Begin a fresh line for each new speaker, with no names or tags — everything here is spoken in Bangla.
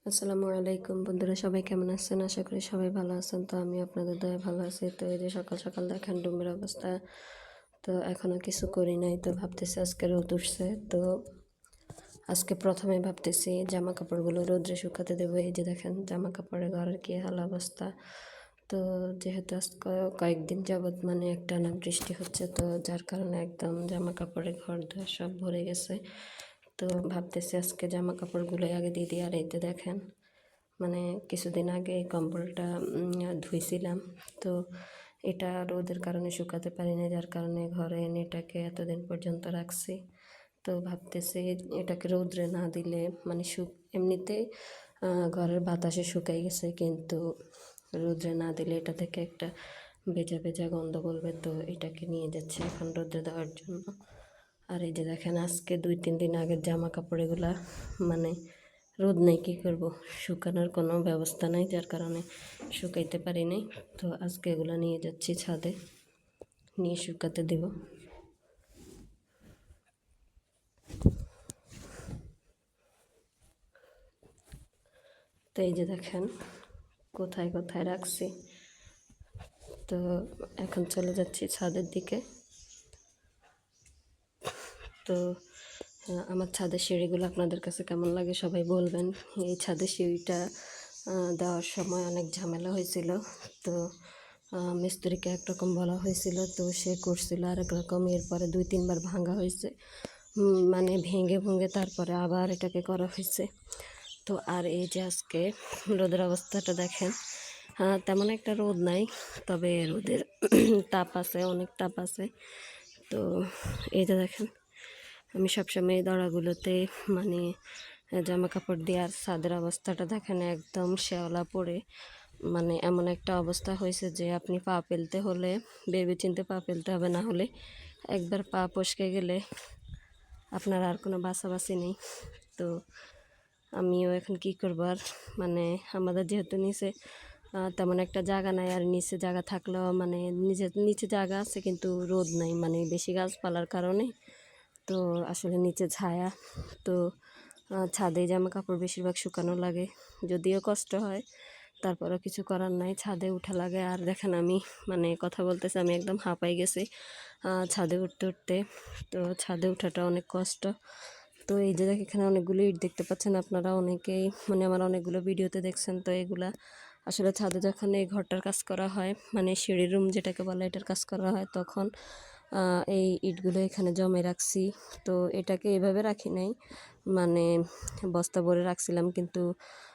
আসসালামু আলাইকুম বন্ধুরা, সবাই কেমন আছেন? আশা করি সবাই ভালো আছেন। তো আমি আপনাদের দয়ায় ভালো আছি। তো এই যে সকাল সকাল দেখেন রুমের অবস্থা। তো এখনও কিছু করি নাই, তো ভাবতেছি আজকে রোদ উঠছে। তো আজকে প্রথমে ভাবতেছি জামা কাপড়গুলো রোদ্রে শুকাতে দেবো। এই যে দেখেন জামা কাপড়ের ঘরের কি হাল অবস্থা। তো যেহেতু আজকে কয়েকদিন যাবৎ মানে একটানা বৃষ্টি হচ্ছে, তো যার কারণে একদম জামা কাপড়ের ঘর ধোয়া সব ভরে গেছে। তো ভাবতেছি আজকে জামা কাপড়গুলো আগে দিয়ে দিই। আর এই যে দেখেন মানে কিছুদিন আগে এই কম্বলটা ধুইছিলাম। তো এটা রোদের কারণে শুকাতে পারি না, যার কারণে ঘরে এনে এটাকে এতদিন পর্যন্ত রাখছি। তো ভাবতেছি এটাকে রোদ্রে না দিলে মানে এমনিতেই ঘরের বাতাসে শুকাই গেছে, কিন্তু রোদ্রে না দিলে এটা থেকে একটা ভেজা ভেজা গন্ধ বলবে। তো এটাকে নিয়ে যাচ্ছি এখন রোদ্রে দেওয়ার জন্য। আর এই যে দেখেন আজকে 2-3 দিন আগের জামা কাপড় এগুলা মানে রোদ নেই, কী করব, শুকানোর কোনো ব্যবস্থা নাই, যার কারণে শুকাইতে পারি নাই। তো আজকে এগুলো নিয়ে যাচ্ছি ছাদে, নিয়ে শুকাতে দেব। তো এই যে দেখেন কোথায় কোথায় রাখছি। তো এখন চলে যাচ্ছি ছাদের দিকে। তো আমার ছাদের সিঁড়িগুলো আপনাদের কাছে কেমন লাগে সবাই বলবেন। এই ছাদের সিঁড়িটা দেওয়ার সময় অনেক ঝামেলা হয়েছিল। তো মিস্ত্রিকে একরকম বলা হয়েছিল, তো সে করছিল আরেক রকম। এরপরে 2-3 বার ভাঙা হয়েছে, মানে ভেঙে ভেঙে তারপরে আবার এটাকে করা হয়েছে। তো আর এই যে আজকে রোদের অবস্থাটা দেখেন, তেমন একটা রোদ নাই, তবে রোদের তাপ আছে, অনেক তাপ আছে। তো এই যে দেখেন আমি সবসময় এই দড়াগুলোতে মানে জামা কাপড় দিয়ে। আর ছাদের অবস্থাটা দেখেন একদম শ্যাওলা পড়ে, মানে এমন একটা অবস্থা হয়েছে যে আপনি পা ফেলতে হলে ভেবে চিন্তে পা ফেলতে হবে, না হলে একবার পা ফসকে গেলে আপনার আর কোনো বাছাবাছি নেই। তো আমিও এখন কী করবো আর, মানে আমাদের যেহেতু নিচে তেমন একটা জায়গা নাই, আর নিচে জায়গা থাকলেও মানে নিচে জায়গা আছে কিন্তু রোদ নাই, মানে বেশি গাছপালার কারণে। তো আসলে নিচে ছায়া। তো ছাদে জামা কাপড় বেশিরভাগ শুকানো লাগে, যদিও কষ্ট হয়, তারপরও কিছু করার নাই, ছাদে উঠা লাগে। আর দেখেন আমি মানে কথা বলতেছি, আমি একদম হাঁপাই গেছি ছাদে উঠতে উঠতে। তো ছাদে ওঠাটা অনেক কষ্ট। তো এই যে এখানে অনেকগুলো ইট দেখতে পাচ্ছেন আপনারা অনেকেই, মানে আমার অনেকগুলো ভিডিওতে দেখছেন। তো এগুলা আসলে ছাদে যখন এই ঘরটার কাজ করা হয়, মানে সিঁড়ির রুম যেটাকে বলে, এটার কাজ করা হয়, তখন এই ইটগুলো এখানে জমে রাখছি। তো এটাকে এভাবে রাখি নাই, মানে বস্তা ভরে রাখছিলাম, কিন্তু